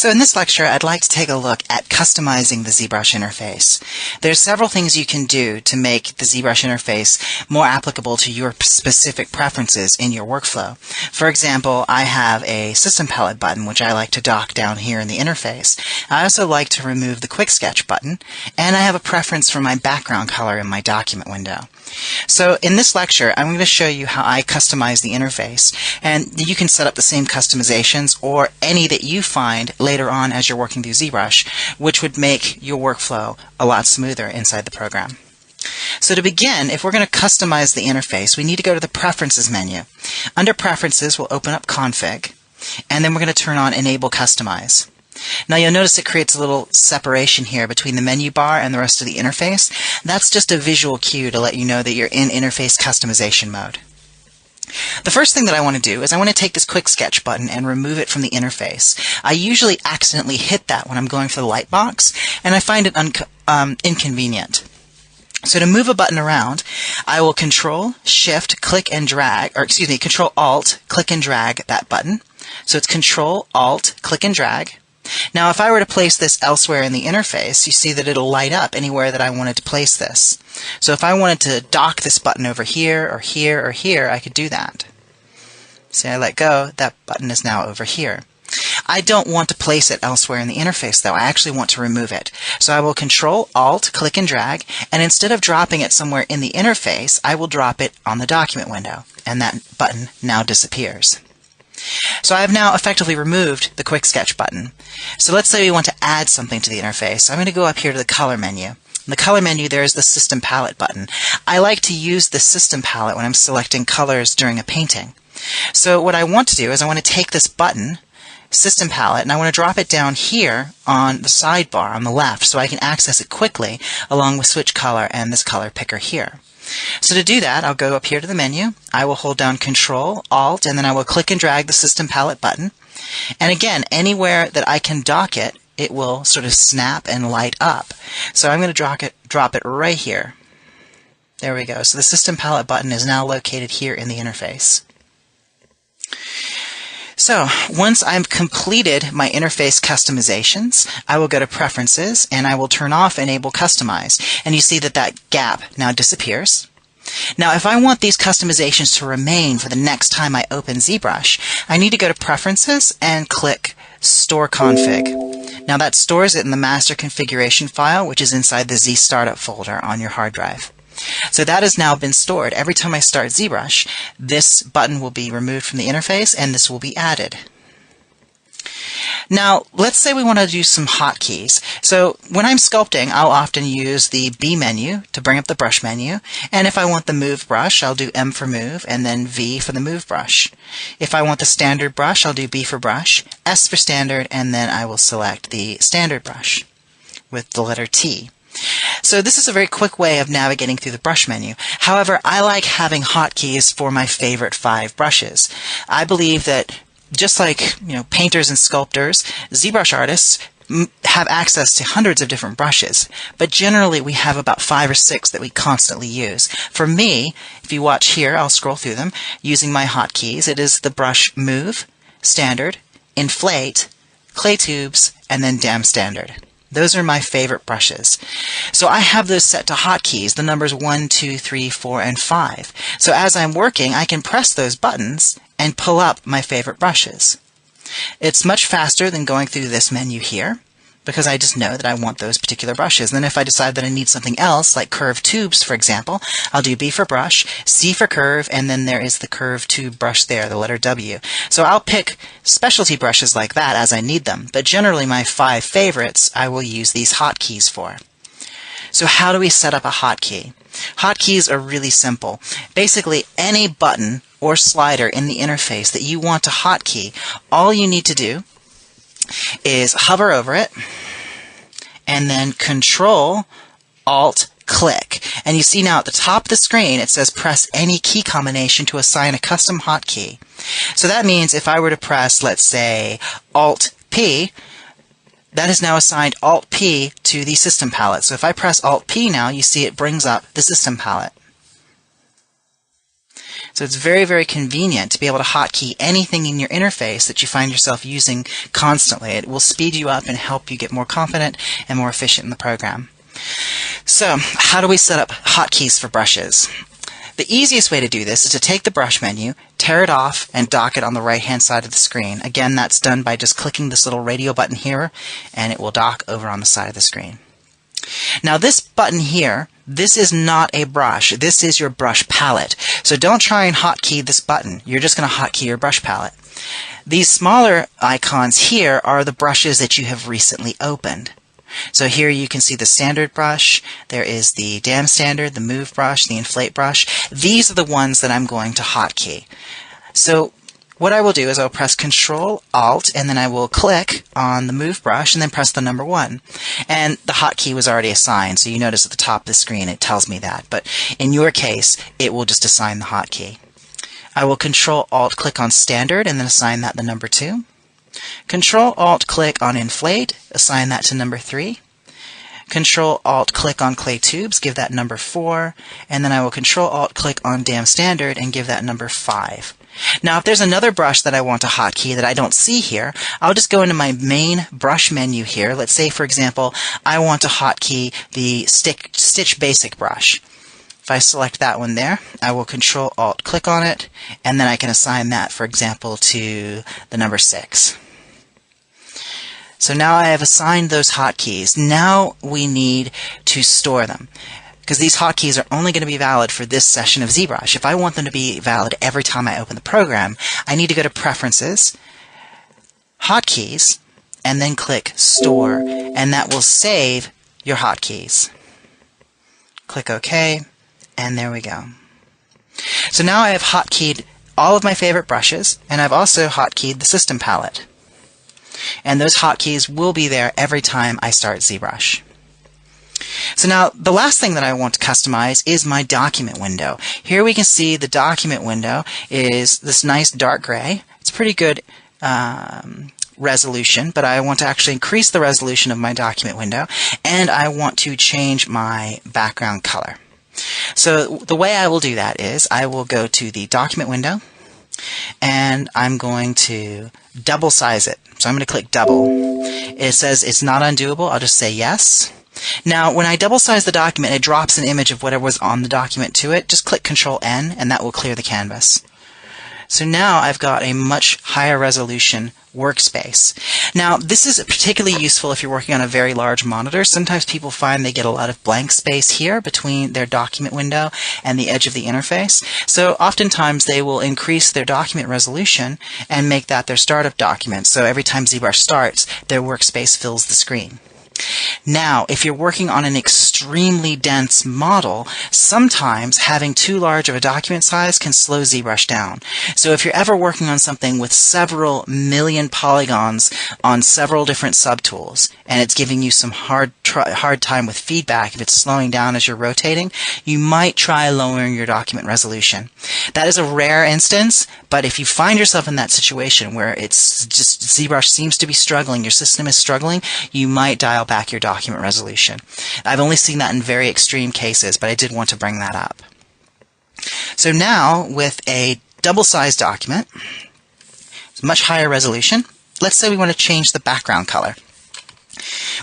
So in this lecture, I'd like to take a look at customizing the ZBrush interface. There's several things you can do to make the ZBrush interface more applicable to your specific preferences in your workflow. For example, I have a System Palette button, which I like to dock down here in the interface. I also like to remove the Quick Sketch button, and I have a preference for my background color in my document window. So in this lecture, I'm going to show you how I customize the interface, and you can set up the same customizations or any that you find later on as you're working through ZBrush, which would make your workflow a lot smoother inside the program. So to begin, if we're going to customize the interface, we need to go to the Preferences menu. Under Preferences, we'll open up Config, and then we're going to turn on Enable Customize. Now you'll notice it creates a little separation here between the menu bar and the rest of the interface. That's just a visual cue to let you know that you're in interface customization mode. The first thing that I want to do is I want to take this Quick Sketch button and remove it from the interface. I usually accidentally hit that when I'm going for the light box, and I find it inconvenient. So to move a button around, I will Control, Shift, click and drag, or excuse me, Control, Alt, click and drag that button. So it's Control, Alt, click and drag. Now if I were to place this elsewhere in the interface, you see that it'll light up anywhere that I wanted to place this. So if I wanted to dock this button over here or here or here, I could do that. See, I let go, that button is now over here. I don't want to place it elsewhere in the interface though, I actually want to remove it. So I will Control, Alt, click and drag, and instead of dropping it somewhere in the interface, I will drop it on the document window, and that button now disappears. So I have now effectively removed the Quick Sketch button. So let's say we want to add something to the interface. I'm going to go up here to the Color menu. In the Color menu, there is the System Palette button. I like to use the System Palette when I'm selecting colors during a painting. So what I want to do is I want to take this button, System Palette, and I want to drop it down here on the sidebar on the left so I can access it quickly along with Switch Color and this color picker here. So to do that, I'll go up here to the menu, I will hold down Control, Alt, and then I will click and drag the System Palette button. And again, anywhere that I can dock it, it will sort of snap and light up. So I'm going to drop it right here. There we go. So the System Palette button is now located here in the interface. So once I've completed my interface customizations, I will go to Preferences and I will turn off Enable Customize. And you see that that gap now disappears. Now if I want these customizations to remain for the next time I open ZBrush, I need to go to Preferences and click Store Config. Now that stores it in the master configuration file, which is inside the Z Startup folder on your hard drive. So that has now been stored. Every time I start ZBrush, this button will be removed from the interface and this will be added. Now, let's say we want to do some hotkeys. So when I'm sculpting, I'll often use the B menu to bring up the brush menu. And if I want the move brush, I'll do M for move and then V for the move brush. If I want the standard brush, I'll do B for brush, S for standard, and then I will select the standard brush with the letter T. So this is a very quick way of navigating through the brush menu. However, I like having hotkeys for my favorite 5 brushes. I believe that just like painters and sculptors, ZBrush artists have access to hundreds of different brushes, but generally we have about 5 or 6 that we constantly use. For me, if you watch here, I'll scroll through them using my hotkeys. It is the brush Move, Standard, Inflate, Clay Tubes, and then Dam Standard. Those are my favorite brushes. So I have those set to hotkeys, the numbers 1, 2, 3, 4, and 5. So as I'm working, I can press those buttons and pull up my favorite brushes. It's much faster than going through this menu here, because I just know that I want those particular brushes. And then if I decide that I need something else, like curved tubes, for example, I'll do B for brush, C for curve, and then there is the curved tube brush there, the letter W. So I'll pick specialty brushes like that as I need them, but generally my 5 favorites I will use these hotkeys for. So how do we set up a hotkey? Hotkeys are really simple. Basically, any button or slider in the interface that you want to hotkey, all you need to do is hover over it and then Control, Alt, click. And you see now at the top of the screen it says press any key combination to assign a custom hotkey. So that means if I were to press, let's say, Alt P, that is now assigned Alt P to the System Palette. So if I press Alt P now, you see it brings up the System Palette. So it's very, very convenient to be able to hotkey anything in your interface that you find yourself using constantly. It will speed you up and help you get more confident and more efficient in the program. So, how do we set up hotkeys for brushes? The easiest way to do this is to take the brush menu, tear it off, and dock it on the right-hand side of the screen. Again, that's done by just clicking this little radio button here, and it will dock over on the side of the screen. Now this button here, this is not a brush. This is your brush palette. So don't try and hotkey this button. You're just going to hotkey your brush palette. These smaller icons here are the brushes that you have recently opened. So here you can see the standard brush, there is the dam standard, the move brush, the inflate brush. These are the ones that I'm going to hotkey. So what I will do is I'll press Control Alt and then I will click on the move brush and then press the number 1. And the hotkey was already assigned, so you notice at the top of the screen it tells me that. But in your case, it will just assign the hotkey. I will Control Alt click on standard and then assign that the number 2. Control Alt click on inflate, assign that to number 3. Control Alt click on clay tubes, give that number 4, and then I will Control Alt click on dam standard and give that number 5. Now if there's another brush that I want to hotkey that I don't see here, I'll just go into my main brush menu here. Let's say, for example, I want to hotkey the Stitch Basic brush. If I select that one there, I will Control Alt click on it, and then I can assign that, for example, to the number 6. So now I have assigned those hotkeys. Now we need to store them, because these hotkeys are only going to be valid for this session of ZBrush. If I want them to be valid every time I open the program, I need to go to Preferences, Hotkeys, and then click Store, and that will save your hotkeys. Click OK, and there we go. So now I have hotkeyed all of my favorite brushes, and I've also hotkeyed the system palette. And those hotkeys will be there every time I start ZBrush. So now the last thing that I want to customize is my document window. Here we can see the document window is this nice dark gray. It's pretty good resolution, but I want to actually increase the resolution of my document window, and I want to change my background color. So the way I will do that is I will go to the document window, and I'm going to double size it. So I'm going to click double. It says it's not undoable. I'll just say yes. Now when I double size the document, it drops an image of whatever was on the document to it. Just click Control N and that will clear the canvas. So now I've got a much higher resolution workspace. Now this is particularly useful if you're working on a very large monitor. Sometimes people find they get a lot of blank space here between their document window and the edge of the interface. So oftentimes they will increase their document resolution and make that their startup document. So every time ZBrush starts, their workspace fills the screen. Now, if you're working on an extremely dense model, sometimes having too large of a document size can slow ZBrush down. So if you're ever working on something with several million polygons on several different subtools, and it's giving you some hard time with feedback, if it's slowing down as you're rotating, you might try lowering your document resolution. That is a rare instance, but if you find yourself in that situation where it's just ZBrush seems to be struggling, your system is struggling, you might dial back your document resolution. I've only seen that in very extreme cases, but I did want to bring that up. So now, with a double-sized document, much higher resolution, let's say we want to change the background color.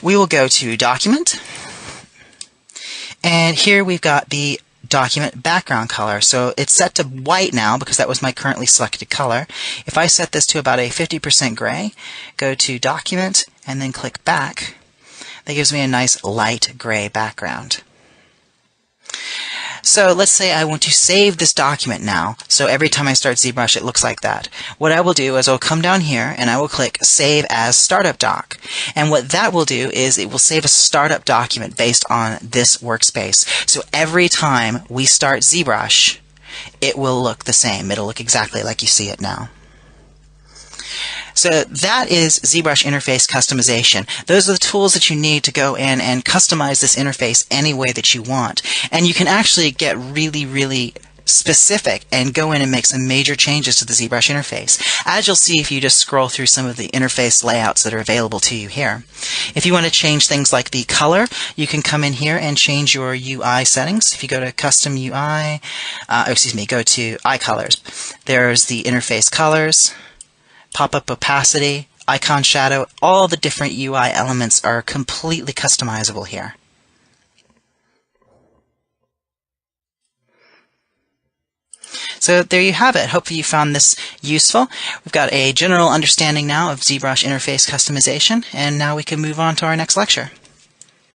We will go to Document, and here we've got the document background color. So it's set to white now because that was my currently selected color. If I set this to about a 50% gray, go to Document, and then click Back, that gives me a nice light gray background. So let's say I want to save this document now, so every time I start ZBrush it looks like that. What I will do is I'll come down here and I will click Save as Startup Doc. And what that will do is it will save a startup document based on this workspace. So every time we start ZBrush, it will look the same. It'll look exactly like you see it now. So that is ZBrush interface customization. Those are the tools that you need to go in and customize this interface any way that you want. And you can actually get really specific and go in and make some major changes to the ZBrush interface, as you'll see if you just scroll through some of the interface layouts that are available to you here. If you want to change things like the color, you can come in here and change your UI settings. If you go to Custom UI, go to iColors. There's the interface colors, pop-up opacity, icon shadow. All the different UI elements are completely customizable here. So there you have it. Hopefully you found this useful. We've got a general understanding now of ZBrush interface customization, and now we can move on to our next lecture.